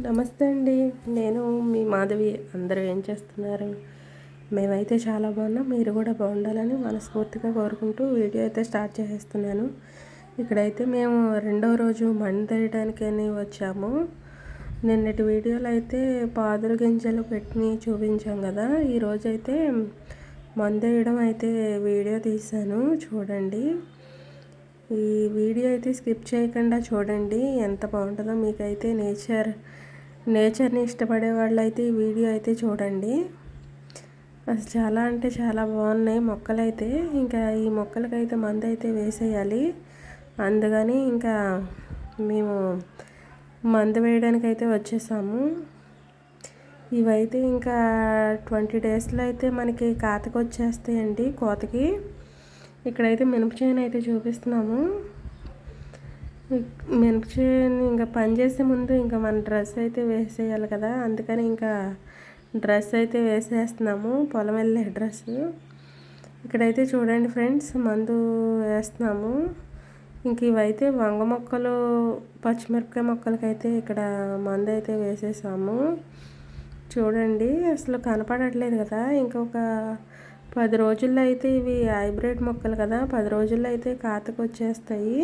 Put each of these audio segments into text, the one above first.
నమస్తే అండి. నేను మీ మాధవి. అందరూ ఏం చేస్తున్నారు? మేమైతే చాలా బాగున్నాం. మీరు కూడా బాగుండాలని మనస్ఫూర్తిగా కోరుకుంటూ వీడియో అయితే స్టార్ట్ చేసేస్తున్నాను. ఇక్కడైతే మేము రెండవ రోజు మందేయడానికని వచ్చాము. నిన్నటి వీడియోలో అయితే పాదుల గింజలు పెట్టి చూపించాం కదా. ఈరోజైతే మందేయడం అయితే వీడియో తీశాను, చూడండి. ఈ వీడియో అయితే స్కిప్ చేయకుండా చూడండి, ఎంత బాగుంటుందో. మీకైతే నేచర్ని ఇష్టపడే వాళ్ళు అయితే ఈ వీడియో అయితే చూడండి. అసలు చాలా అంటే చాలా బాగున్నాయి మొక్కలైతే. ఇంకా ఈ మొక్కలకైతే మందు అయితే వేసేయాలి. అందుకని ఇంకా మేము మందు వేయడానికి అయితే వచ్చేసాము. ఇవైతే ఇంకా 20 డేస్లో అయితే మనకి కాతకు వచ్చేస్తాయండి, కోతకి. ఇక్కడైతే మినప చేను అయితే చూపిస్తున్నాము. మినప చేను ఇంకా పని చేసే ముందు ఇంకా మన డ్రెస్ అయితే వేసేయాలి కదా, అందుకని ఇంకా డ్రెస్ అయితే వేసేస్తున్నాము, పొలం వెళ్ళే డ్రెస్. ఇక్కడైతే చూడండి ఫ్రెండ్స్, మందు వేస్తున్నాము. ఇంక ఇవైతే వంగ మొక్కలు, పచ్చిమిరపకాయ మొక్కలకైతే ఇక్కడ మందు అయితే వేసేసాము. చూడండి, అసలు కనపడట్లేదు కదా. ఇంకొక 10 రోజుల్లో అయితే ఇవి హైబ్రిడ్ మొక్కలు కదా, 10 రోజుల్లో అయితే కాతకు వచ్చేస్తాయి.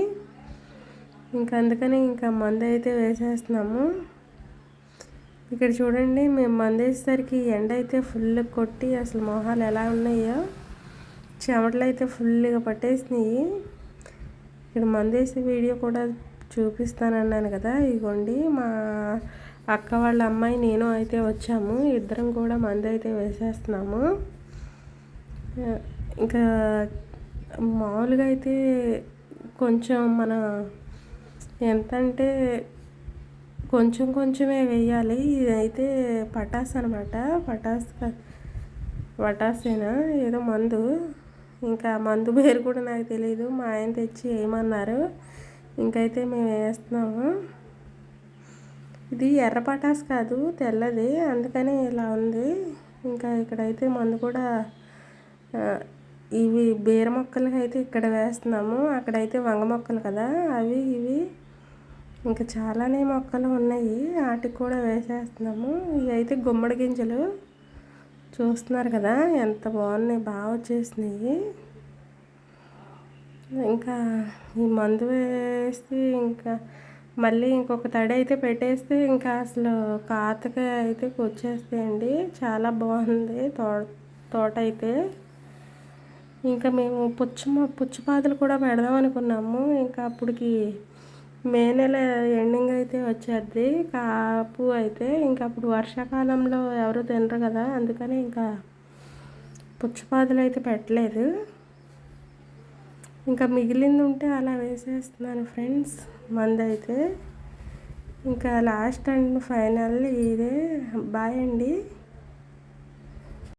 ఇంకా అందుకని ఇంకా మందు అయితే వేసేస్తున్నాము. ఇక్కడ చూడండి, మేము మందు వేసేసరికి ఎండ అయితే ఫుల్ కొట్టి అసలు మొహాలు ఎలా ఉన్నాయో, చెమటలు అయితే ఫుల్గా పట్టేసినాయి. ఇక్కడ మందు వేసే వీడియో కూడా చూపిస్తానన్నాను కదా. ఇదిగోండి, మా అక్క వాళ్ళ అమ్మాయి నేను అయితే వచ్చాము. ఇద్దరం కూడా మందు అయితే వేసేస్తున్నాము. ఇంకా మామూలుగా అయితే కొంచెం మన ఎంత అంటే కొంచెం కొంచెమే వేయాలి. ఇదైతే పటాస్ అనమాట. పటాసేనా ఏదో మందు, ఇంకా మందు పేరు కూడా నాకు తెలియదు. మా ఆయన తెచ్చి వేయమన్నారు, ఇంకైతే మేము వేస్తున్నాము. ఇది ఎర్ర పటాస్ కాదు, తెల్లది, అందుకని ఇలా ఉంది. ఇంకా ఇక్కడైతే మందు కూడా ఇవి బీర మొక్కలకి అయితే ఇక్కడ వేస్తున్నాము. అక్కడైతే వంగ మొక్కలు కదా, అవి ఇవి ఇంకా చాలానే మొక్కలు ఉన్నాయి, వాటికి కూడా వేసేస్తున్నాము. ఇవి అయితే గుమ్మడి గింజలు చూస్తున్నారు కదా, ఎంత బాగున్నాయి, బాగా వచ్చేసినాయి. ఇంకా ఈ మందు వేసి ఇంకా మళ్ళీ ఇంకొక తడి అయితే పెట్టేస్తే ఇంకా అసలు కాతగా అయితే వచ్చేస్తాయండి. చాలా బాగుంది తోట అయితే. ఇంకా మేము పుచ్చపాదులు కూడా పెడదాం అనుకున్నాము. ఇంకా అప్పటికి మే నెల ఎండింగ్ అయితే వచ్చేది కాపు అయితే. ఇంకా అప్పుడు వర్షాకాలంలో ఎవరు తినరు కదా, అందుకని ఇంకా పుచ్చపాదులు అయితే పెట్టలేదు. ఇంకా మిగిలింది ఉంటే అలా వేసేస్తున్నాను ఫ్రెండ్స్ మందు అయితే. ఇంకా లాస్ట్ అండ్ ఫైనల్ ఇదే. బాయ్ అండి.